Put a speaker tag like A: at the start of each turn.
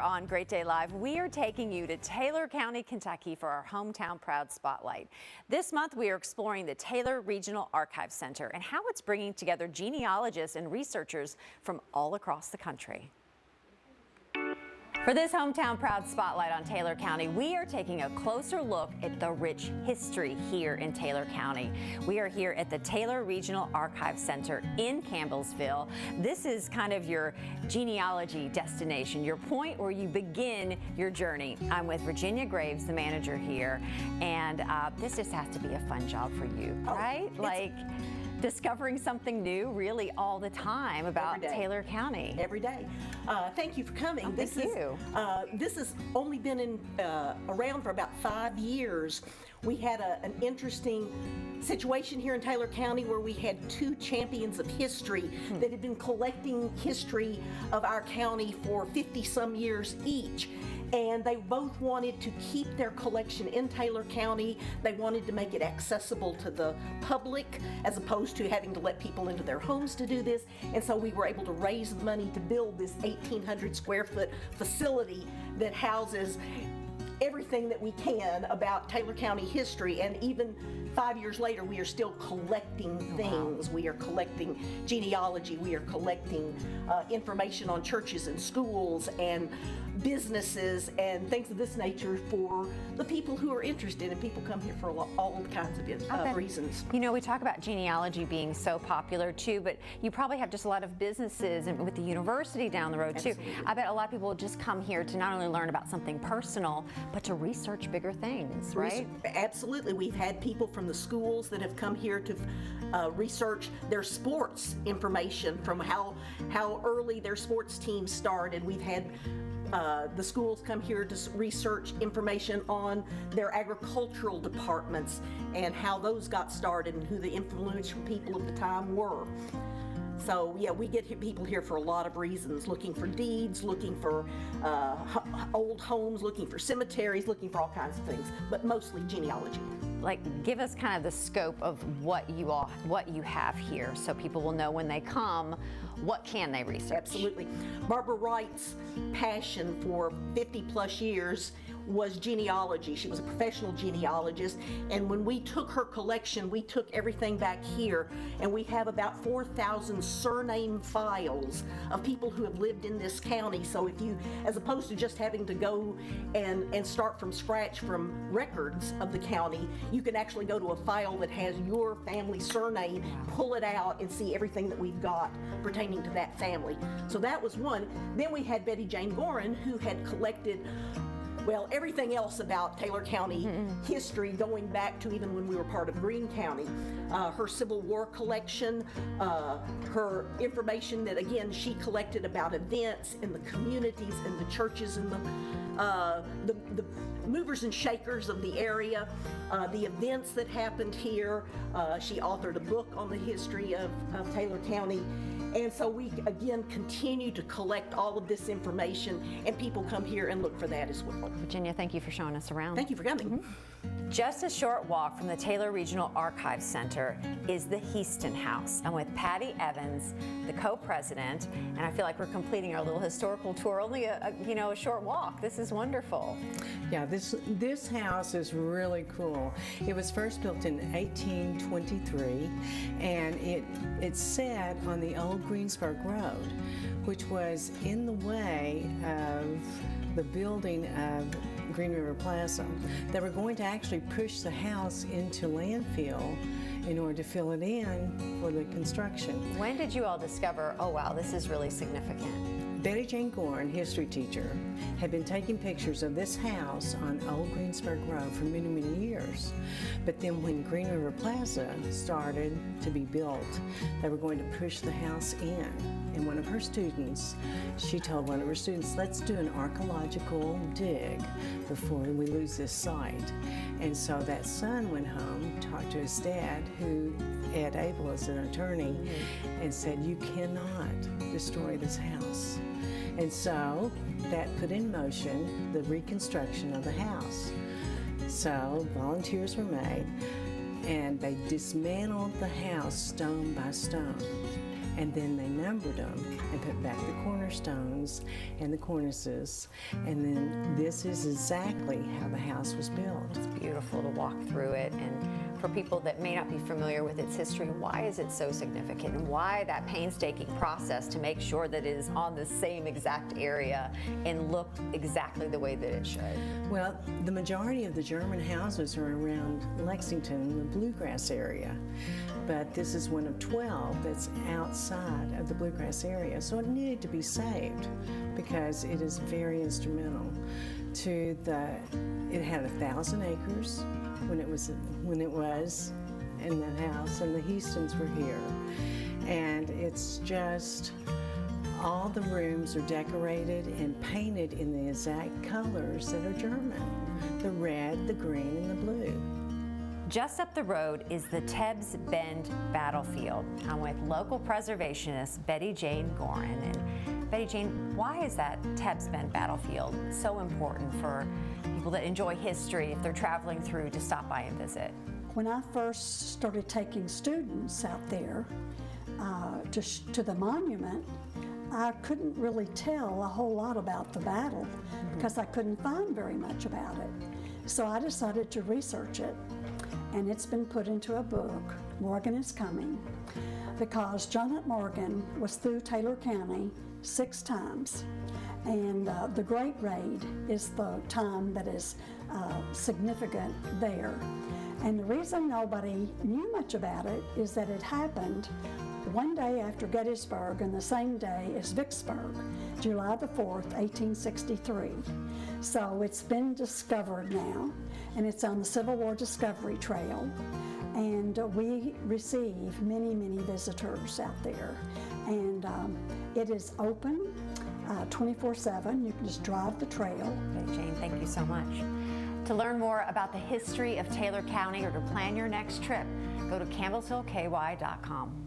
A: On Great Day Live, we are taking you to Taylor County, Kentucky for our Hometown Proud Spotlight. This month, we are exploring the Taylor Regional Archive Center and how it's bringing together genealogists and researchers from all across the country. For this Hometown Proud Spotlight on Taylor County, we are taking a closer look at the rich history here in Taylor County. We are here at the Taylor Regional Archive Center in Campbellsville. This is kind of your genealogy destination, your point where you begin your journey. I'm with Virginia Graves, the manager here, and this just has to be a fun job for you, right? Like discovering something new really all the time about Taylor County.
B: Every day. Thank you for coming.
A: Oh, thank you.
B: This has only been around for about 5 years. We had an interesting situation here in Taylor County where we had two champions of history that had been collecting history of our county for 50-some years each. And they both wanted to keep their collection in Taylor County. They wanted to make it accessible to the public as opposed to having to let people into their homes to do this. And so we were able to raise the money to build this 1,800 square foot facility that houses everything that we can about Taylor County history. And even 5 years later, we are still collecting things. Wow. We are collecting genealogy. We are collecting information on churches and schools and businesses and things of this nature for the people who are interested, and people come here for all kinds of reasons.
A: You know, we talk about genealogy being so popular too, but you probably have just a lot of businesses and with the university down the road too. I bet a lot of people just come here to not only learn about something personal, but to research bigger things, right?
B: Absolutely. We've had people from the schools that have come here to research their sports information, from how early their sports teams started. We've had the schools come here to research information on their agricultural departments and how those got started and who the influential people of the time were. So yeah, we get people here for a lot of reasons, looking for deeds, looking for old homes, looking for cemeteries, looking for all kinds of things, but mostly genealogy.
A: Like, give us kind of the scope of what you have here, so people will know when they come, what can they research?
B: Absolutely. Barbara Wright's passion for 50+ years was genealogy. She was a professional genealogist, and when we took her collection, we took everything back here, and we have about 4,000 surname files of people who have lived in this county. So if you, as opposed to just having to go and start from scratch from records of the county, you can actually go to a file that has your family surname, pull it out, and see everything that we've got pertaining to that family. So that was one. Then we had Betty Jane Gorin, who had collected, well, everything else about Taylor County history going back to even when we were part of Greene County. Her Civil War collection, her information that, again, she collected about events in the communities and the churches and the movers and shakers of the area, the events that happened here. She authored a book on the history of Taylor County. And so we, again, continue to collect all of this information, and people come here and look for that as well.
A: Virginia, thank you for showing us around.
B: Thank you for coming.
A: Just a short walk from the Taylor Regional Archive Center is the Heaston House. I'm with Patty Evans, the co-president, and I feel like we're completing our little historical tour. Only a short walk. This is wonderful.
C: Yeah, this house is really cool. It was first built in 1823, and it sat on the old Greensburg Road, which was in the way of the building of Green River Plaza. They were going to actually push the house into landfill in order to fill it in for the construction.
A: When did you all discover, oh wow, this is really significant?
C: Betty Jane Gorin, history teacher, had been taking pictures of this house on Old Greensburg Road for many, many years. But then when Green River Plaza started to be built, they were going to push the house in. And one of her students, she told one of her students, let's do an archaeological dig before we lose this site. And so that son went home, talked to his dad, who Ed Abel is an attorney, and said, you cannot destroy this house. And so that put in motion the reconstruction of the house. So volunteers were made, and they dismantled the house stone by stone. and then they numbered them and put back the cornerstones and the cornices, and then this is exactly how the house was built.
A: It's beautiful to walk through it, and for people that may not be familiar with its history, why is it so significant, and why that painstaking process to make sure that it is on the same exact area and look exactly the way that it should?
C: Well, the majority of the German houses are around Lexington, the Bluegrass area, but this is one of 12 that's outside of the Bluegrass area, so it needed to be saved because it is very instrumental to it had 1,000 acres when it was in that house, and the Houstons were here, and it's just all the rooms are decorated and painted in the exact colors that are German, the red, the green, and the blue.
A: Just up the road is the Tebbs Bend Battlefield. I'm with local preservationist Betty Jane Gorin. And Betty Jane, why is that Tebbs Bend Battlefield so important for people that enjoy history if they're traveling through to stop by and visit?
D: When I first started taking students out there to the monument, I couldn't really tell a whole lot about the battle because I couldn't find very much about it. So I decided to research it, and it's been put into a book, Morgan is Coming, because John Hunt Morgan was through Taylor County 6 times, and the Great Raid is the time that is significant there. And the reason nobody knew much about it is that it happened one day after Gettysburg and the same day as Vicksburg, July the 4th, 1863. So it's been discovered now, and it's on the Civil War Discovery Trail, and we receive many, many visitors out there. And it is open 24/7. You can just drive the trail.
A: Betty Jane, thank you so much. To learn more about the history of Taylor County or to plan your next trip, go to campbellsvilleky.com.